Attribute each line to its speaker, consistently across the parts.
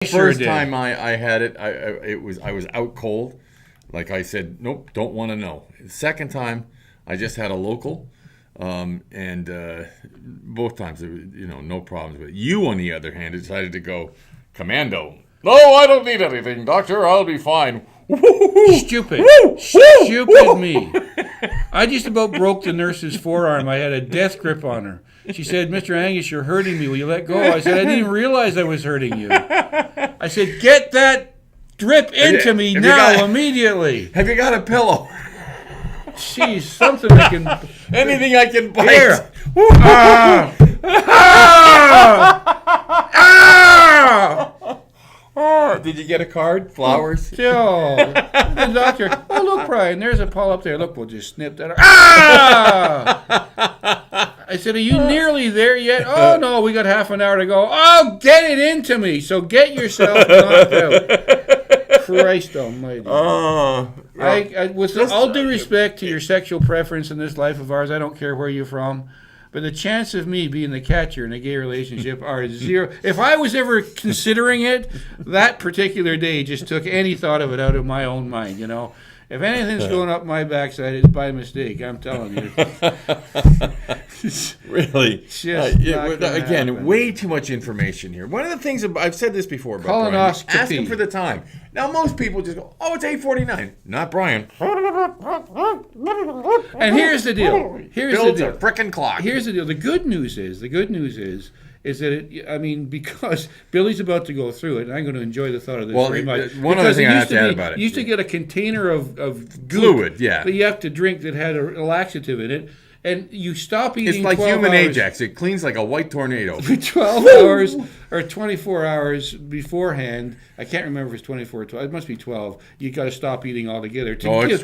Speaker 1: First time I had it, I was out cold. Like I said, nope, don't want to know. The second time, I just had a local, and both times, no problems with it. You, on the other hand, decided to go commando. No, I don't need anything, doctor. I'll be fine.
Speaker 2: Stupid. Stupid me. I just about broke the nurse's forearm. I had a death grip on her. She said, Mr. Angus, you're hurting me. Will you let go? I said, I didn't even realize I was hurting you. I said, get that drip into me now, immediately.
Speaker 1: Have you got a pillow?
Speaker 2: Jeez, something I can...
Speaker 1: Anything I can bite.
Speaker 2: Here.
Speaker 1: Did you get a card? Flowers?
Speaker 2: Oh, the doctor. Oh, look, Bryan, there's a polyp up there. Look, we'll just snip that. I said, are you nearly there yet? Oh, no, we got half an hour to go. Oh, get it into me. So get yourself knocked out. Christ almighty. With all due respect to your sexual preference in this life of ours, I don't care where you're from, but the chance of me being the catcher in a gay relationship are zero. If I was ever considering it, that particular day just took any thought of it out of my own mind, If anything's going up my backside, it's by mistake, I'm telling you.
Speaker 1: Really? Again, way too much information here. One of the things, I've said this before about
Speaker 2: Colonoscopy.
Speaker 1: Bryan, ask him for the time. Now, most people just go, oh, it's 8:49. Not Bryan.
Speaker 2: And here's the deal.
Speaker 1: Builds a frickin' clock.
Speaker 2: Here's the deal. The good news is that because Billy's about to go through it, and I'm going to enjoy the thought of this very much.
Speaker 1: One other thing I have to add about it.
Speaker 2: You used to get a container of
Speaker 1: fluid,
Speaker 2: that you have to drink that had a laxative in it, and you stop eating.
Speaker 1: It's like
Speaker 2: 12
Speaker 1: human
Speaker 2: hours,
Speaker 1: Ajax. It cleans like a white tornado.
Speaker 2: 12 hours or 24 hours beforehand. I can't remember if it's 24 or 12. It must be 12. You got to stop eating altogether.
Speaker 1: It's 24.
Speaker 2: Is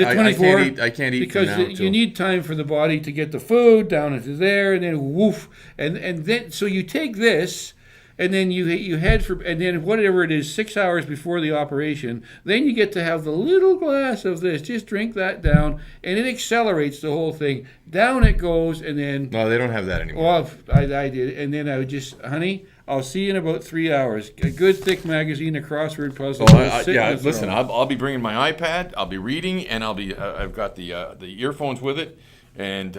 Speaker 2: it 24?
Speaker 1: I can't eat
Speaker 2: because you need time for the body to get the food down into there, and then woof, and then so you take this. And then you head for, and then whatever it is, 6 hours before the operation, then you get to have the little glass of this. Just drink that down, and it accelerates the whole thing. Down it goes, and then...
Speaker 1: No, they don't have that anymore.
Speaker 2: Well, I did, and then I would just, honey, I'll see you in about 3 hours. A good thick magazine, a crossword puzzle.
Speaker 1: Listen, I'll be bringing my iPad, I'll be reading, and I'll be, I've got the earphones with it, and,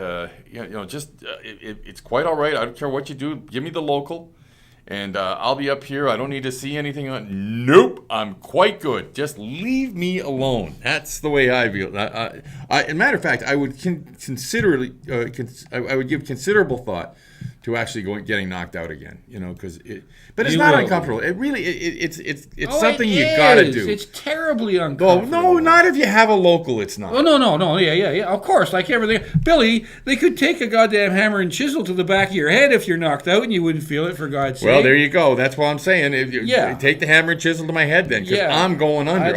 Speaker 1: it's quite all right. I don't care what you do. Give me the local. And I'll be up here. I don't need to see anything on. Nope, I'm quite good. Just leave me alone. That's the way I feel. As a matter of fact, I would I would give considerable thought to actually getting knocked out again. Because but it's not uncomfortable. It really, it's something you gotta do.
Speaker 2: It's terribly uncomfortable.
Speaker 1: No, not if you have a local. It's not.
Speaker 2: Oh no, yeah. Of course, like everything, Billy. They could take a goddamn hammer and chisel to the back of your head if you're knocked out, and you wouldn't feel it. For God's sake.
Speaker 1: Well, there you go. That's what I'm saying. Take the hammer and chisel to my head then, because I'm going under.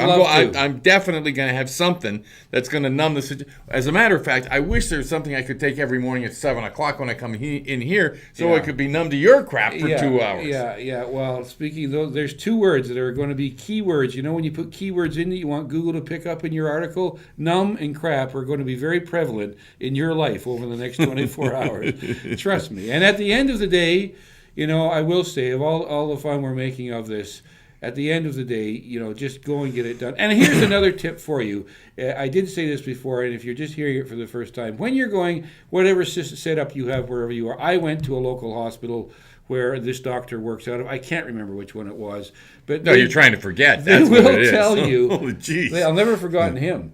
Speaker 1: I'm definitely going to have something that's going to numb the situation. As a matter of fact, I wish there was something I could take every morning at 7 o'clock when I come in here, so I could be numb to your crap for 2 hours.
Speaker 2: Yeah. Well, speaking of those, there's two words that are going to be keywords. When you put keywords in that you want Google to pick up in your article, numb and crap are going to be very prevalent in your life over the next 24 hours. Trust me. And at the end of the day, I will say, of all the fun we're making of this, at the end of the day, just go and get it done. And here's another tip for you. I did say this before, and if you're just hearing it for the first time, when you're going, whatever setup you have wherever you are, I went to a local hospital where this doctor works out of. I can't remember which one it was. But
Speaker 1: you're trying to forget. That's what it is.
Speaker 2: They will tell you.
Speaker 1: Oh, jeez.
Speaker 2: I'll never have forgotten him.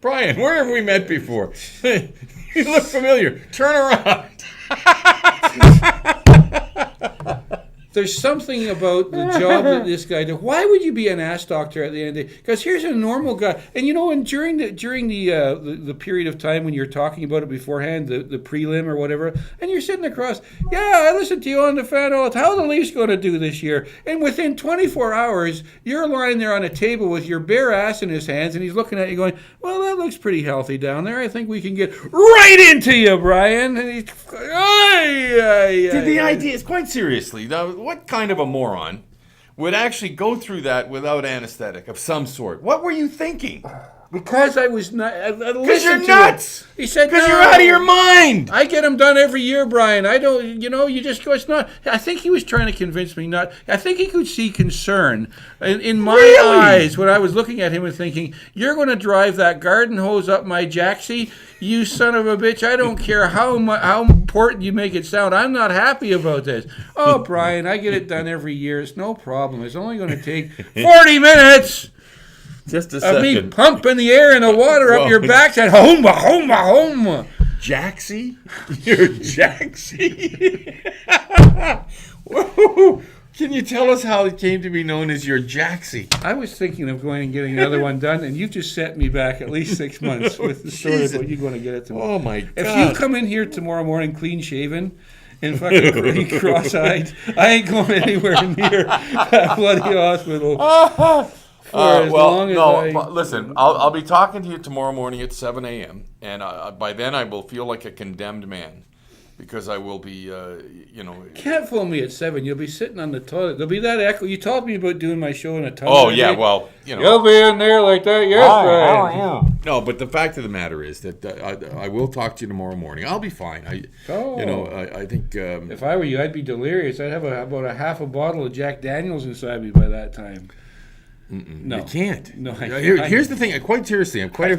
Speaker 1: Brian, where have we met before? You look familiar. Turn around.
Speaker 2: There's something about the job that this guy did. Why would you be an ass doctor at the end of the day? Because here's a normal guy, and and during the period of time when you're talking about it beforehand, the prelim or whatever, and you're sitting across. Yeah, I listen to you on the fan all the time. How are the Leafs going to do this year? And within 24 hours, you're lying there on a table with your bare ass in his hands, and he's looking at you going, "Well, that looks pretty healthy down there. I think we can get right into you, Bryan." And he's,
Speaker 1: the idea is quite seriously now. What kind of a moron would actually go through that without anesthetic of some sort? What were you thinking?
Speaker 2: Because I was not.
Speaker 1: Because you're nuts.
Speaker 2: He said,
Speaker 1: Because
Speaker 2: no.
Speaker 1: you're out of your mind.
Speaker 2: I get them done every year, Brian. I don't, you just go, it's not. I think he was trying to convince me not. I think he could see concern in my eyes when I was looking at him and thinking, you're going to drive that garden hose up my jacksie, you son of a bitch. I don't care how important you make it sound. I'm not happy about this. Oh, Brian, I get it done every year. It's no problem. It's only going to take 40 minutes.
Speaker 1: Just a
Speaker 2: Of
Speaker 1: second.
Speaker 2: me pumping the air and the water up your backside. Home.
Speaker 1: Jaxie? You're Jaxie? Whoa. Can you tell us how it came to be known as your Jaxie?
Speaker 2: I was thinking of going and getting another one done, and you've just set me back at least 6 months with the story about you going to get it tomorrow.
Speaker 1: Oh, my God.
Speaker 2: If you come in here tomorrow morning clean shaven and fucking cross-eyed, I ain't going anywhere near that bloody hospital.
Speaker 1: Listen, I'll be talking to you tomorrow morning at 7 a.m., and by then I will feel like a condemned man, because I will be,
Speaker 2: Can't phone me at 7. You'll be sitting on the toilet. There'll be that echo. You told me about doing my show in a tunnel.
Speaker 1: Oh, yeah, well,
Speaker 2: You'll be in there like that, yes, Brian.
Speaker 1: No, but the fact of the matter is that I will talk to you tomorrow morning. I'll be fine. I think...
Speaker 2: if I were you, I'd be delirious. I'd have about a half a bottle of Jack Daniels inside me by that time. No.
Speaker 1: You can't.
Speaker 2: No,
Speaker 1: here's the thing. Quite seriously, I'm quite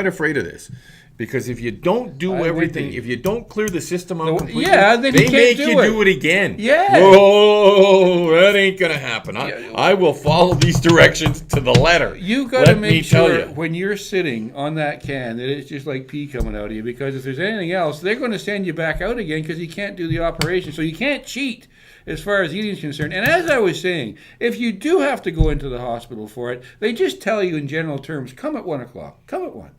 Speaker 1: afraid of this. Because if you don't do everything, if you don't clear the system out completely,
Speaker 2: then
Speaker 1: they
Speaker 2: you can't
Speaker 1: make
Speaker 2: do
Speaker 1: you
Speaker 2: it.
Speaker 1: do it again.
Speaker 2: Yeah.
Speaker 1: Whoa, that ain't going to happen. I will follow these directions to the letter.
Speaker 2: You got to make sure when you're sitting on that can that it's just like pee coming out of you, because if there's anything else, they're going to send you back out again because you can't do the operation. So you can't cheat as far as eating is concerned. And as I was saying, if you do have to go into the hospital for it, they just tell you in general terms, come at 1 o'clock, come at 1.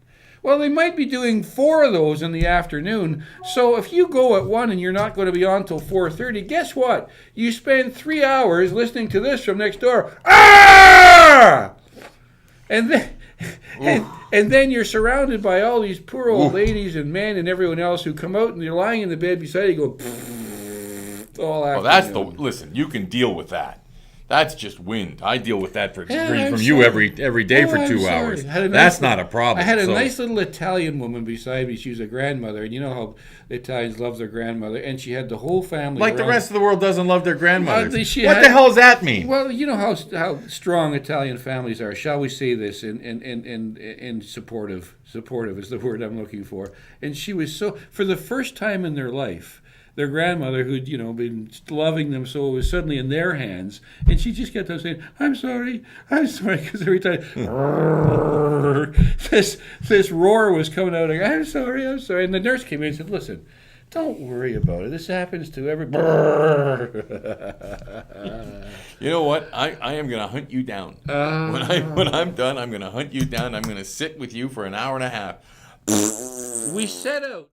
Speaker 2: Well, they might be doing 4 of those in the afternoon. So if you go at 1 and you're not going to be on till 4:30, guess what? You spend 3 hours listening to this from next door. Ah! And then you're surrounded by all these poor old ladies and men and everyone else who come out and you're lying in the bed beside you, go all afternoon.
Speaker 1: Listen, you can deal with that. That's just wind. I deal with that from you every day for 2 hours. That's not a problem.
Speaker 2: I had a nice little Italian woman beside me. She was a grandmother, and you know how the Italians love their grandmother, and she had the whole family.
Speaker 1: Like the rest of the world doesn't love their grandmothers. What
Speaker 2: the
Speaker 1: hell does that mean?
Speaker 2: Well, you know how strong Italian families are. Shall we say this? In supportive. Supportive is the word I'm looking for. And she was for the first time in their life, their grandmother, who'd been loving them, so it was suddenly in their hands, and she just kept on saying, "I'm sorry," because every time this roar was coming out, like, "I'm sorry," and the nurse came in and said, "Listen, don't worry about it. This happens to everybody."
Speaker 1: You know what? I am going to hunt you down. When I'm done, I'm going to hunt you down. I'm going to sit with you for an hour and a half.
Speaker 2: We set out.